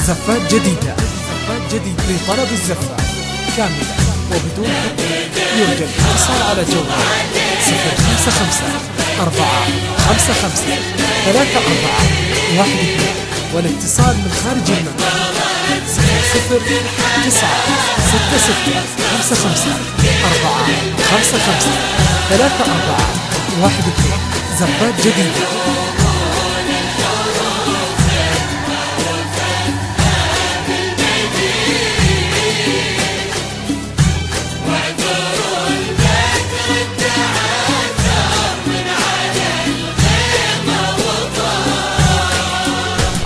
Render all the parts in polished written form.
زفات جديدة لطلب الزفة كاملة وبدون حق يرجى الاتصال على جوال 055 455 3412 والاتصال من خارج المملكة 00965 زفات جديدة.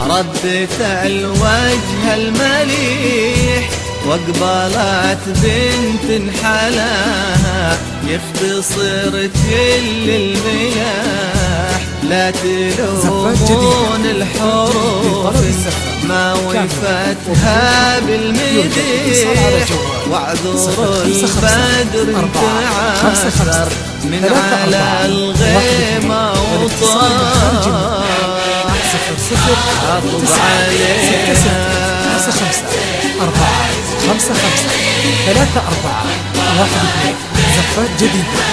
ردت الوجه المليح واقبلت بنت حلاها يختصر كل المياح لا تلومون الحروف ما وفتها بالمديح واعذر البدر انتعثر من على الغيمة وطاح عطب عليها 055 زفات جديدة.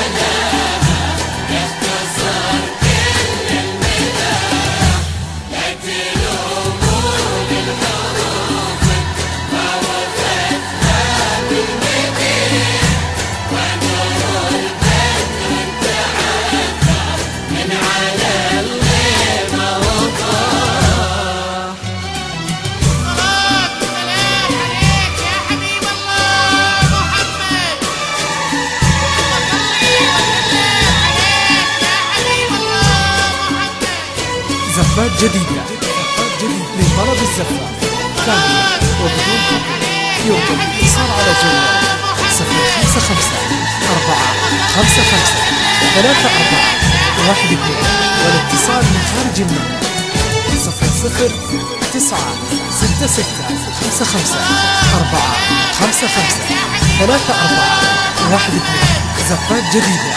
زفات جديدة لطلب الزفة كاملة وبدون حق يرجى الاتصال على جوال 055 455 3412 والاتصال من خارج المملكة 00965 زفات جديدة.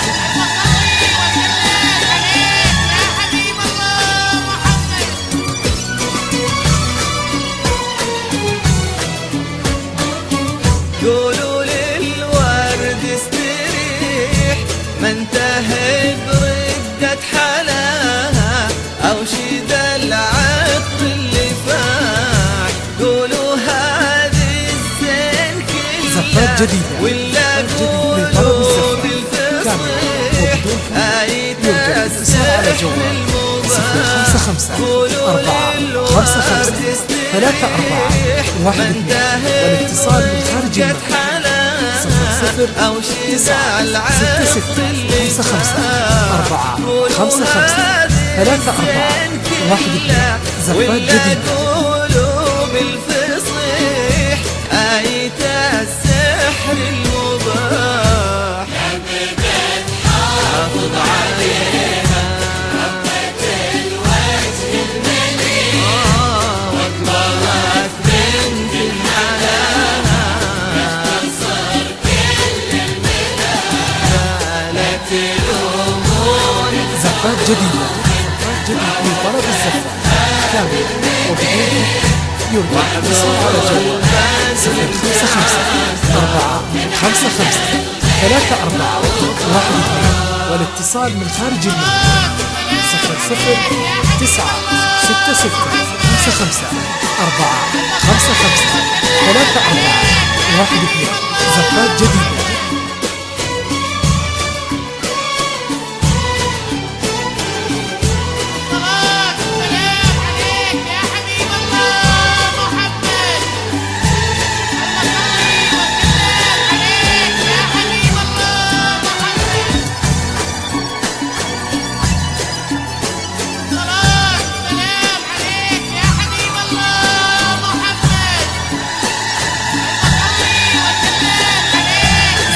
قولوا للورد استريح ما انتهى بردة حلاها او شد العطر اللي فاح قولوا هذه الزين كلها ولا قولوا بالفصيح آية السحر المباح قولوا للورد استريح ما انتهى والاتصال من خارج أو شدع العطر اللي فاح زفات جديدة. قولوا بالفصيح آية السحر المباح عطب عليها واقبلت بنت حلاها زفات جديدة لطلب الزفة كاملة وبدون حق يرجى الاتصال على جوال 055 455 والاتصال من خارج المملكة 00965 زفات جديدة.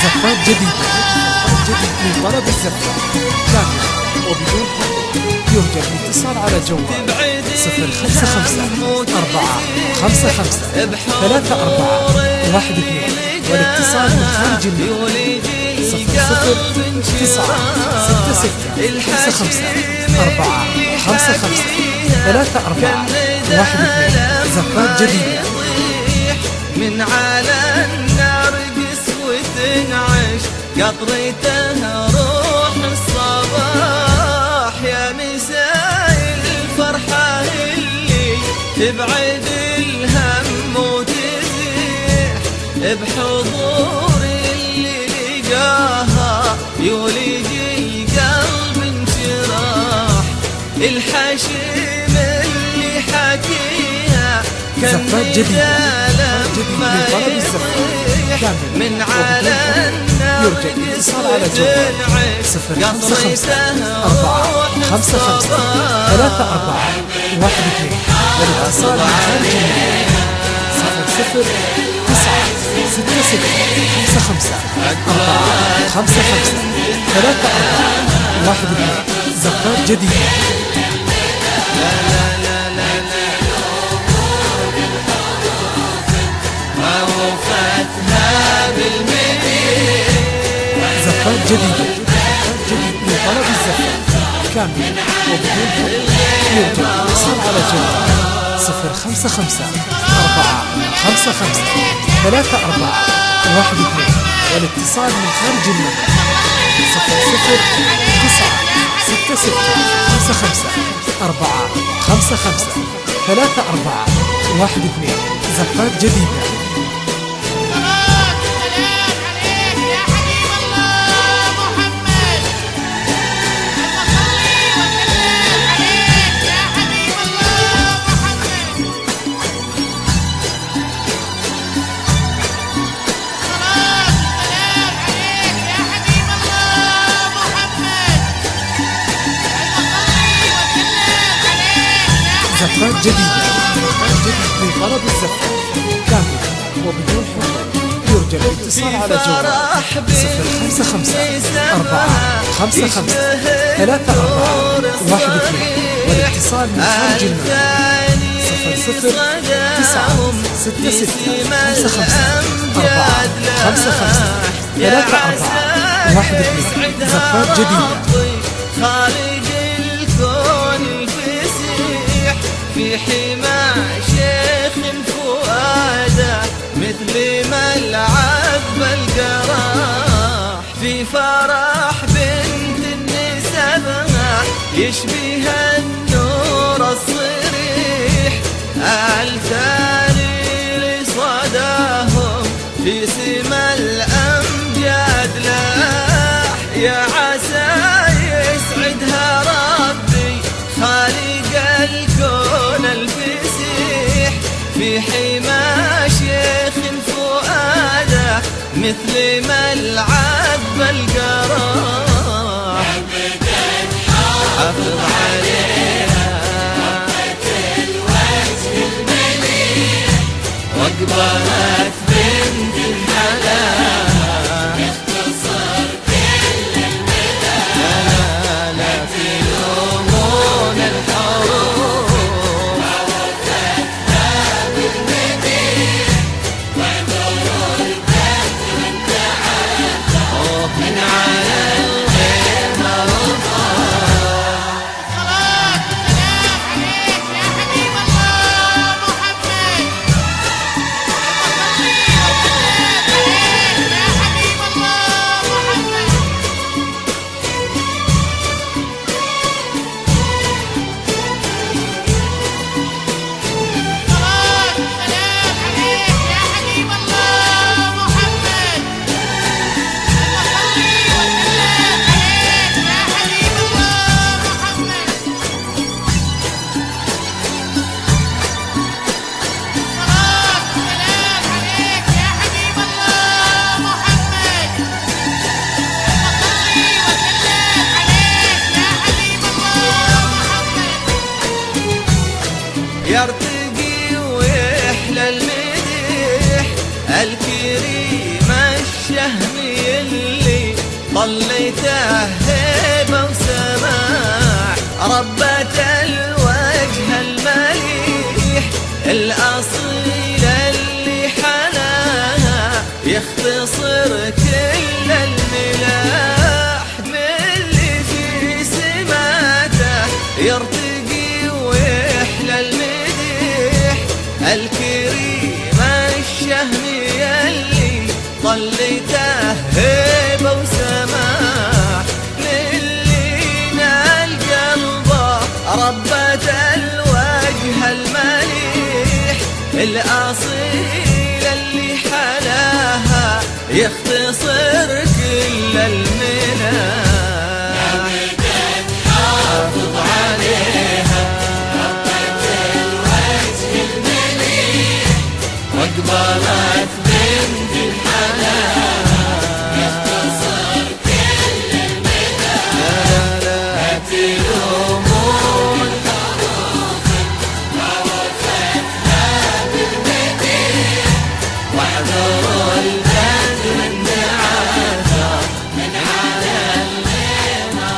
زفات جديدة لطلب الزفة كاملة وبدون حق يرجى الاتصال على جوال 055 455 3412 والاتصال من خارج المملكة 00966 55 455 3412 واحد اثنين زفات جديدة. من على النار قسوة تنعش قطرته روح الصباح يا مساء الفرحة اللي تبعد الهم وتزيح بحضور اللي لقاها يولج القلب انشراح الحشيم اللي حكيها زفات جديدة لما يطيح من على النار يرجى الاتصال على جوال 055 4 5 5 3 4 1 2 والاتصال من خارج المملكة 0 9 6 6 5 5 4 5 5 3 4 1 2 زفات جديدة. زفات جديدة لطلب الزفات كامل وبدون حق يرجى الاتصال على جوال 055 4 5 5 3 4 1 2 والاتصال من خارج المملكة 0 9 6 6 5 5 4 5 5 3 4 1 2 زفات جديدة. زفات جديدة لطلب الزفات كامل وبدون حق يرجى الاتصال على جوال 055 4 5 5 3 4 1 2 والاتصال من خارج المملكة 0 9 6 6 5 5 4 5 5 3 4 1 2 زفات جديدة. خالق الكون الفسيح في حمى شيخ فؤاده مثل ملعب القراح في فرح بنت النسبها يشبه النور الصريح التالي لصداهم في سما الأمجاد لاح يا عسى يسعدها ربي خالق الكون الفسيح في حمى شيخ فؤاده مثل ملعب القراح حافظ عليها وقبلت بنت الحلال اختصر كل المدى لا في يومون الحروب ووفتها بالمدين وعبروا البدر انتعد من على الغيمة وطار يرتقي ويحلى المديح الكريم الشهمي اللي طليته هيبة وسماع ربة الوجه المليح الأصيل اللي حناها يختصر كل الملاح من اللي في سماته يرتقي ويحلى المديح عظيم الشهم يلي طلته هيبة وسماح للي نال قلبه ربة الوجه المليح الأصيل اللي حلاها يختصر كل المناح حافظ عليها واقبلت بنت الحلال يختصر كل المناح لا تلومون ووفتها بالمديح واحذروا البدر من دعاته من على الغيمة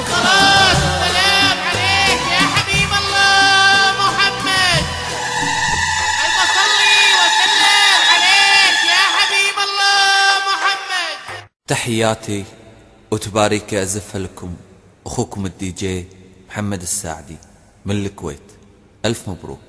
صلاة والسلام عليك يا حبيب الله محمد. المصلي وسلم عليك يا حبيب الله محمد. تحياتي وتباريكي أزف لكم أخوكم الدي جي محمد الساعدي من الكويت. ألف مبروك.